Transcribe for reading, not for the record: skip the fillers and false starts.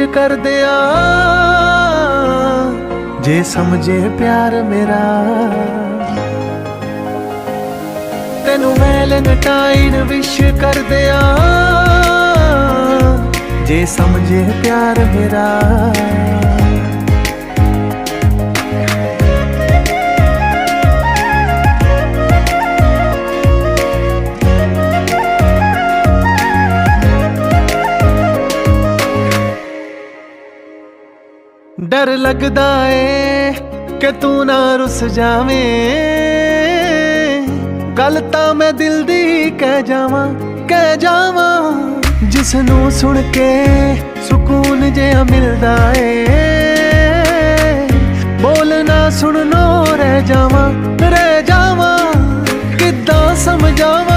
कर दिया जे समझे प्यार मेरा। तेनू वैलेंटाइन विश कर दिया जे समझे प्यार मेरा। डर लगदा ए कि तू ना रुस जावें, गल तां मैं दिल दी कह जावां जिसनू सुन के सुकून जिहा मिलदा ए। बोलना सुननो रह जावां किद्दां समझावां